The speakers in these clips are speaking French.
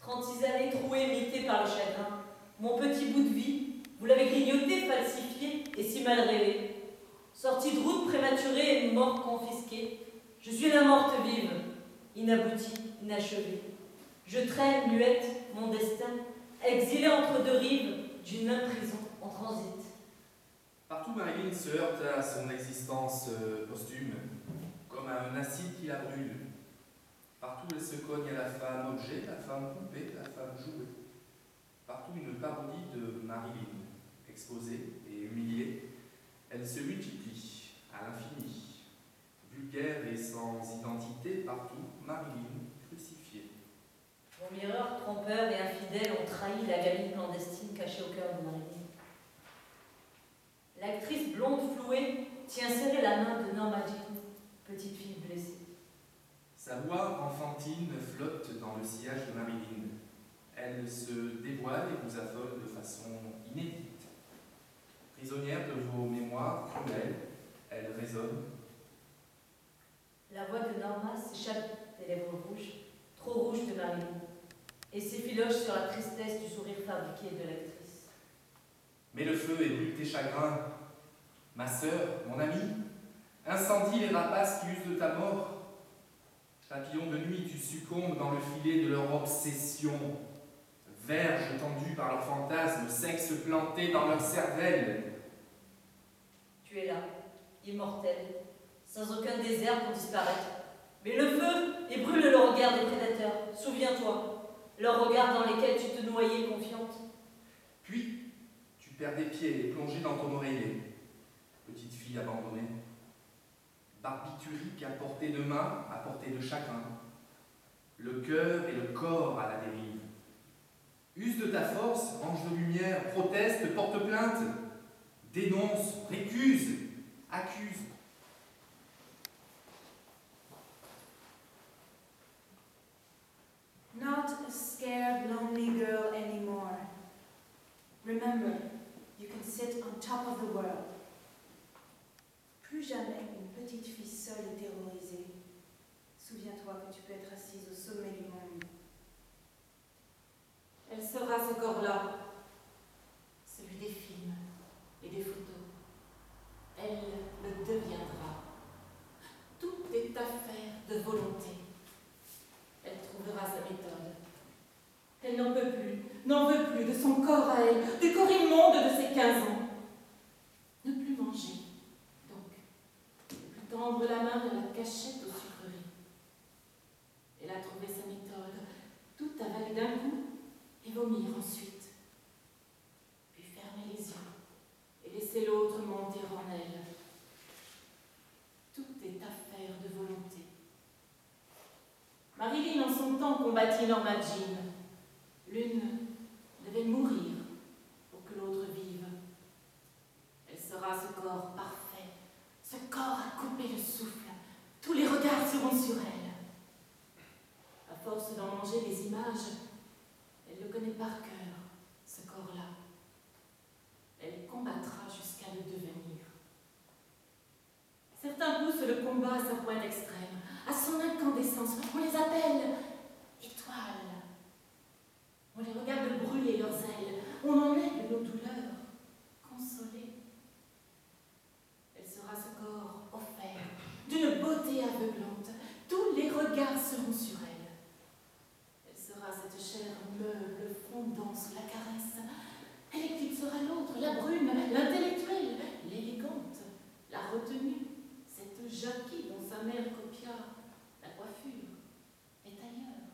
Frantisané, troué, mité par le chagrin. Mon petit bout de vie, vous l'avez grignoté, falsifié et si mal rêvé. Sortie de route prématurée et mort confisquée, je suis la morte vive, inaboutie, inachevée. Je traîne, muette, mon destin, exilée entre deux rives d'une même prison en transit. Partout, Marilyn se heurte à son existence posthume, comme à un acide qui la brûle. Partout, elle se cogne à la femme objet, la femme poupée, la femme jouée. Partout, une parodie de Marilyn, exposée et humiliée, elle se multiplie à l'infini. Vulgaire et sans identité, partout, Marilyn crucifiée. Mon mireur, trompeur et infidèle ont trahi la gamine clandestine cachée au cœur de Marilyn. L'actrice blonde flouée tient serrée la main de Norma Jean, petite fille blessée. Sa voix enfantine flotte dans le sillage de Marilyn. Elle se dévoile et vous affole de façon inédite. Prisonnière de vos mémoires cruelles, elle résonne. La voix de Norma s'échappe des lèvres rouges, trop rouges de Marilyn, et s'effiloche sur la tristesse du sourire fabriqué de l'actrice. Mets le feu et brûle tes chagrins. Ma sœur, mon amie, incendie les rapaces qui usent de ta mort. Papillon de nuit, tu succombes dans le filet de leur obsession. Verges tendues par leurs fantasmes, sexe planté dans leur cervelle. Tu es là, immortel, sans aucun désert pour disparaître. Mais le feu, il brûle le regard des prédateurs. Souviens-toi, leurs regards dans lesquels tu te noyais confiante. Puis, tu perds des pieds et plongé dans ton oreiller. Petite fille abandonnée. Barbiturique à portée de main, à portée de chacun. Le cœur et le corps à la dérive. Use de ta force, ange de lumière, proteste, porte plainte, dénonce, récuse, accuse. Not a scared, lonely girl anymore. Remember, you can sit on top of the world. Plus jamais une petite fille seule et terrorisée. Souviens-toi que tu peux être assise au sommet du monde. Elle sera ce corps-là, celui des films et des photos. Elle le deviendra. Tout est affaire de volonté. Elle trouvera sa méthode. Elle n'en veut plus de son corps à elle, du corps immonde de ses 15 ans. Ne plus manger, donc. Ne plus tendre la main de la cachette aux sucreries. Elle a trouvé sa méthode, tout avaler d'un coup et vomir ensuite. Puis fermer les yeux et laisser l'autre monter en elle. Tout est affaire de volonté. Marilyn en son temps combattit Norma Jean. L'une devait mourir pour que l'autre vive. Elle sera ce corps parfait, ce corps à couper le souffle. Tous les regards seront sur elle. À force d'en manger des images, elle le connaît par cœur, ce corps-là. Elle combattra jusqu'à le devenir. Certains poussent le combat à sa pointe extrême, à son incandescence. On les appelle étoiles. On les regarde brûler leurs ailes. On en aide nos douleurs, consolées. Elle sera ce corps offert, d'une beauté aveuglante. Tous les regards seront sur elle. Elle sera cette chair meuble, fondant sous la caresse. Elle éclipsera l'autre, la brune, l'intellectuelle, l'élégante, la retenue, cette Jackie dont sa mère copia la coiffure, est ailleurs,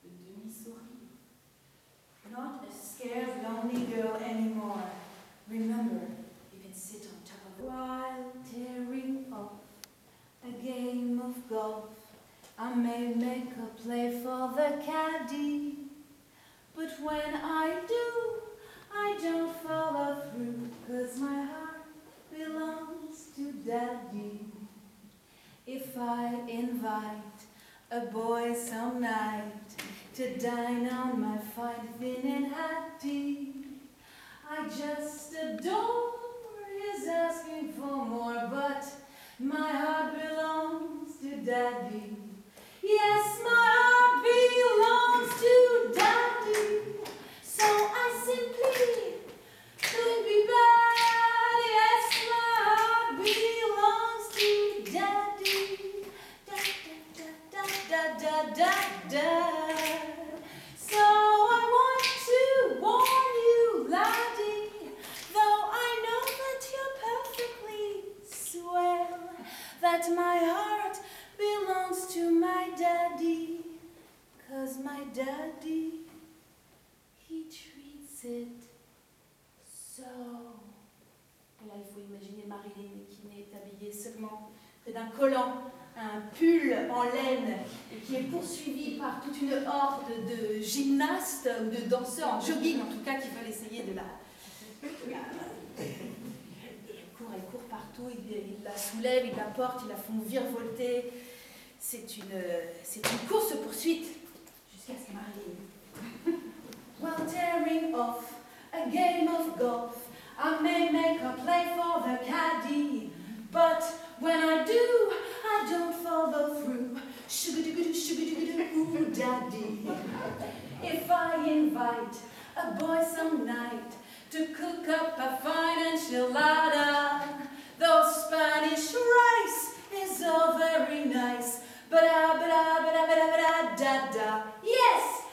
le demi-sourire. Not a scared, lonely girl anymore. Remember, you can sit on top of the while tearing off a game of golf. I may make a play for the caddy, but when I do, I don't follow through, 'cause my heart belongs to Daddy. If I invite a boy some night to dine on my fine thin and hattie, I just adore his asking for more, but my heart belongs to Daddy. Yes, my heart belongs to Daddy. 'cause my daddy, he treats it so. Et là, il faut imaginer Marilyn qui n'est habillée seulement que d'un collant, un pull en laine, et qui est poursuivie par toute une horde de gymnastes ou de danseurs en jogging, en tout cas, qui veulent essayer de la... Elle court partout, il la soulève, il la porte, ils la font virevolter. C'est une course-poursuite jusqu'à ce que Marilyn. While tearing off a game of golf, I may make a play for the caddy, but when I do, I don't follow through. Sugar-doo-doo, ooh, daddy. If I invite a boy some night to cook up a fine enchilada, though Spanish rice is all very nice, but da da. Yes,